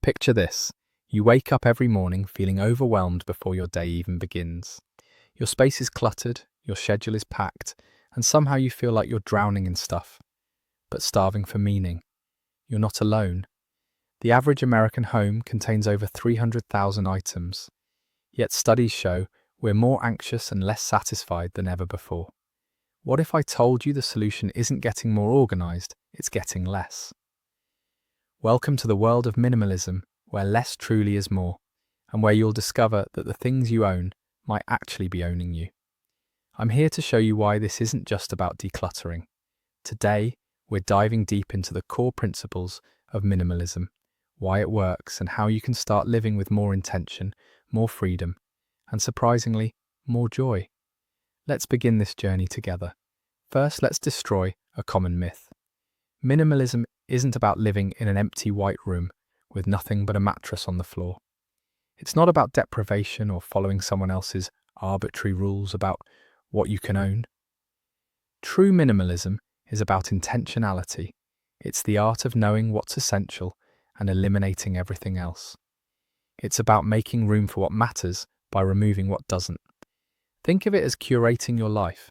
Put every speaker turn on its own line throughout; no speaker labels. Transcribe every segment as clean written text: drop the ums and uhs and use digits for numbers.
Picture this. You wake up every morning feeling overwhelmed before your day even begins. Your space is cluttered, your schedule is packed, and somehow you feel like you're drowning in stuff, but starving for meaning. You're not alone. The average American home contains over 300,000 items, yet studies show we're more anxious and less satisfied than ever before. What if I told you the solution isn't getting more organized, it's getting less? Welcome to the world of minimalism, where less truly is more, and where you'll discover that the things you own might actually be owning you. I'm here to show you why this isn't just about decluttering. Today, we're diving deep into the core principles of minimalism, why it works, and how you can start living with more intention, more freedom, and surprisingly, more joy. Let's begin this journey together. First, let's destroy a common myth. Minimalism isn't about living in an empty white room with nothing but a mattress on the floor. It's not about deprivation or following someone else's arbitrary rules about what you can own. True minimalism is about intentionality. It's the art of knowing what's essential and eliminating everything else. It's about making room for what matters by removing what doesn't. Think of it as curating your life.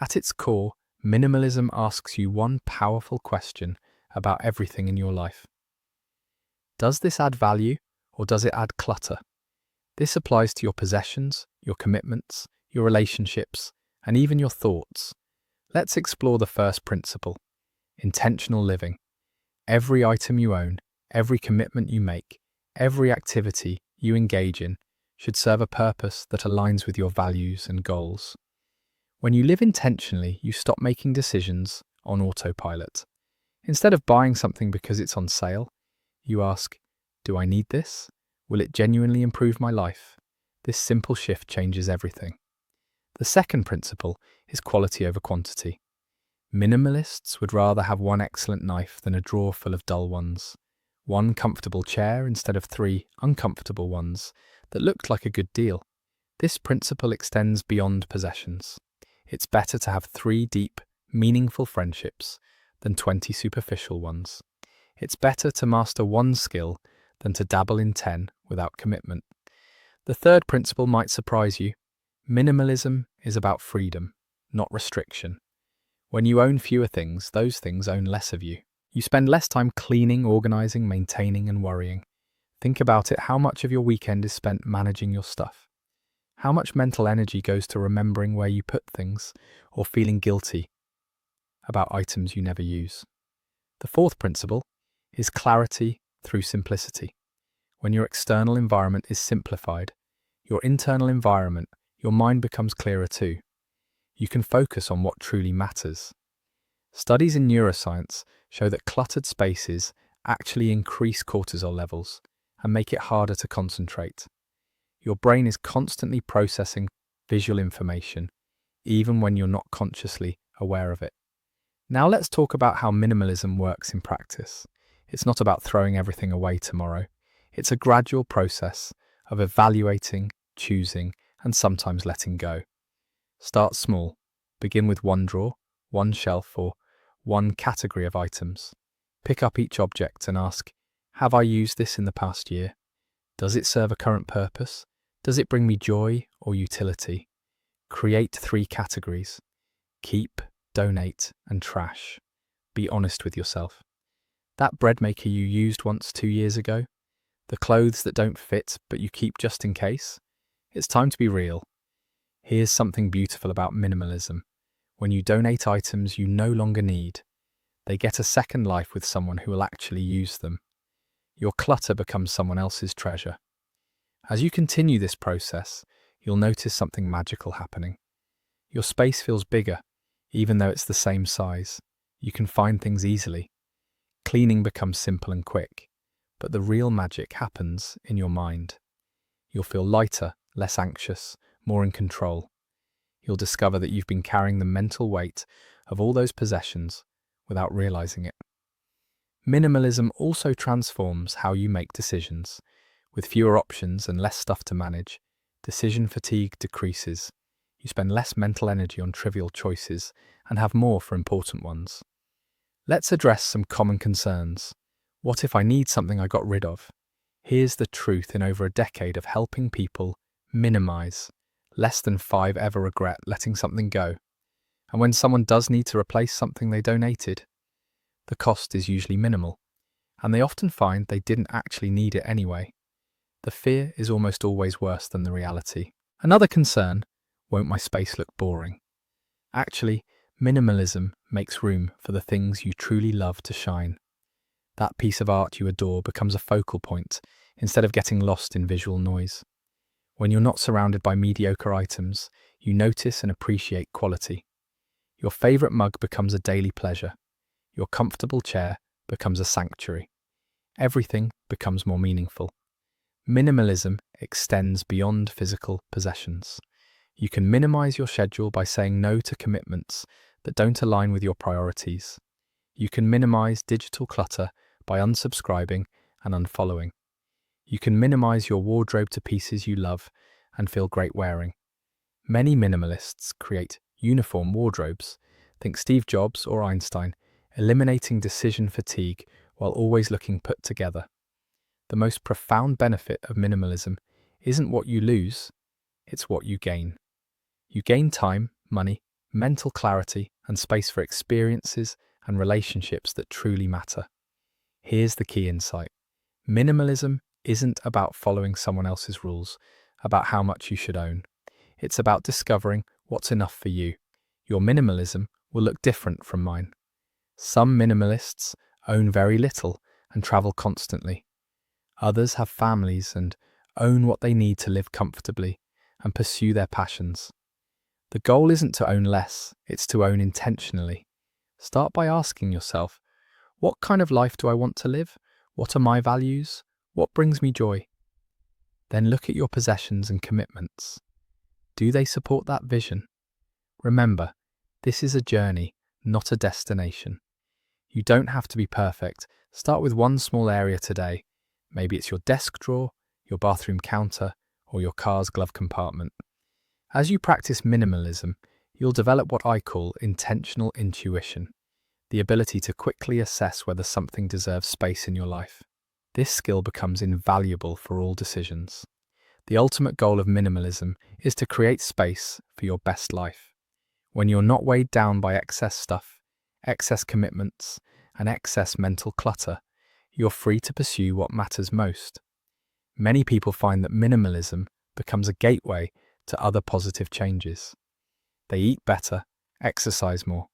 At its core, minimalism asks you one powerful question about everything in your life. Does this add value or does it add clutter? This applies to your possessions, your commitments, your relationships, and even your thoughts. Let's explore the first principle: intentional living. Every item you own, every commitment you make, every activity you engage in should serve a purpose that aligns with your values and goals. When you live intentionally, you stop making decisions on autopilot. Instead of buying something because it's on sale, you ask, do I need this? Will it genuinely improve my life? This simple shift changes everything. The second principle is quality over quantity. Minimalists would rather have one excellent knife than a drawer full of dull ones, one comfortable chair instead of 3 uncomfortable ones that looked like a good deal. This principle extends beyond possessions. It's better to have 3 deep, meaningful friendships than 20 superficial ones. It's better to master one skill than to dabble in 10 without commitment. The third principle might surprise you. Minimalism is about freedom, not restriction. When you own fewer things, those things own less of you. You spend less time cleaning, organizing, maintaining, and worrying. Think about it: how much of your weekend is spent managing your stuff? How much mental energy goes to remembering where you put things or feeling guilty about items you never use? The fourth principle is clarity through simplicity. When your external environment is simplified, your internal environment, your mind becomes clearer too. You can focus on what truly matters. Studies in neuroscience show that cluttered spaces actually increase cortisol levels and make it harder to concentrate. Your brain is constantly processing visual information, even when you're not consciously aware of it. Now let's talk about how minimalism works in practice. It's not about throwing everything away tomorrow. It's a gradual process of evaluating, choosing, and sometimes letting go. Start small. Begin with one drawer, one shelf, or one category of items. Pick up each object and ask, have I used this in the past year? Does it serve a current purpose? Does it bring me joy or utility? Create 3 categories: keep, donate, and trash. Be honest with yourself. That bread maker you used once 2 years ago? The clothes that don't fit but you keep just in case? It's time to be real. Here's something beautiful about minimalism. When you donate items you no longer need, they get a second life with someone who will actually use them. Your clutter becomes someone else's treasure. As you continue this process, you'll notice something magical happening. Your space feels bigger, even though it's the same size. You can find things easily. Cleaning becomes simple and quick, but the real magic happens in your mind. You'll feel lighter, less anxious, more in control. You'll discover that you've been carrying the mental weight of all those possessions without realizing it. Minimalism also transforms how you make decisions. With fewer options and less stuff to manage, decision fatigue decreases. You spend less mental energy on trivial choices and have more for important ones. Let's address some common concerns. What if I need something I got rid of? Here's the truth: in over a decade of helping people minimize, less than 5 ever regret letting something go. And when someone does need to replace something they donated, the cost is usually minimal, and they often find they didn't actually need it anyway. The fear is almost always worse than the reality. Another concern: won't my space look boring? Actually, minimalism makes room for the things you truly love to shine. That piece of art you adore becomes a focal point instead of getting lost in visual noise. When you're not surrounded by mediocre items, you notice and appreciate quality. Your favorite mug becomes a daily pleasure. Your comfortable chair becomes a sanctuary. Everything becomes more meaningful. Minimalism extends beyond physical possessions. You can minimize your schedule by saying no to commitments that don't align with your priorities. You can minimize digital clutter by unsubscribing and unfollowing. You can minimize your wardrobe to pieces you love and feel great wearing. Many minimalists create uniform wardrobes. Think Steve Jobs or Einstein, eliminating decision fatigue while always looking put together. The most profound benefit of minimalism isn't what you lose, it's what you gain. You gain time, money, mental clarity, and space for experiences and relationships that truly matter. Here's the key insight: minimalism isn't about following someone else's rules about how much you should own. It's about discovering what's enough for you. Your minimalism will look different from mine. Some minimalists own very little and travel constantly. Others have families and own what they need to live comfortably and pursue their passions. The goal isn't to own less, it's to own intentionally. Start by asking yourself, what kind of life do I want to live? What are my values? What brings me joy? Then look at your possessions and commitments. Do they support that vision? Remember, this is a journey, not a destination. You don't have to be perfect. Start with one small area today. Maybe it's your desk drawer, your bathroom counter, or your car's glove compartment. As you practice minimalism, you'll develop what I call intentional intuition, the ability to quickly assess whether something deserves space in your life. This skill becomes invaluable for all decisions. The ultimate goal of minimalism is to create space for your best life. When you're not weighed down by excess stuff, excess commitments, and excess mental clutter, you're free to pursue what matters most. Many people find that minimalism becomes a gateway to other positive changes. They eat better, exercise more,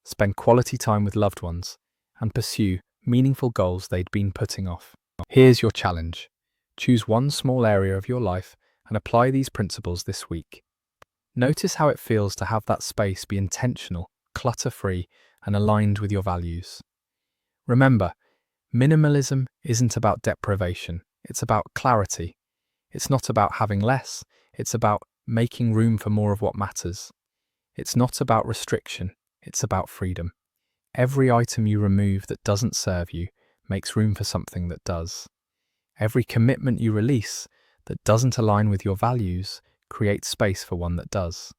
spend quality time with loved ones, and pursue meaningful goals they'd been putting off. Here's your challenge. Choose one small area of your life and apply these principles this week. Notice how it feels to have that space be intentional, clutter-free, and aligned with your values. Remember, minimalism isn't about deprivation, it's about clarity. It's not about having less, it's about making room for more of what matters. It's not about restriction, it's about freedom. Every item you remove that doesn't serve you makes room for something that does. Every commitment you release that doesn't align with your values creates space for one that does.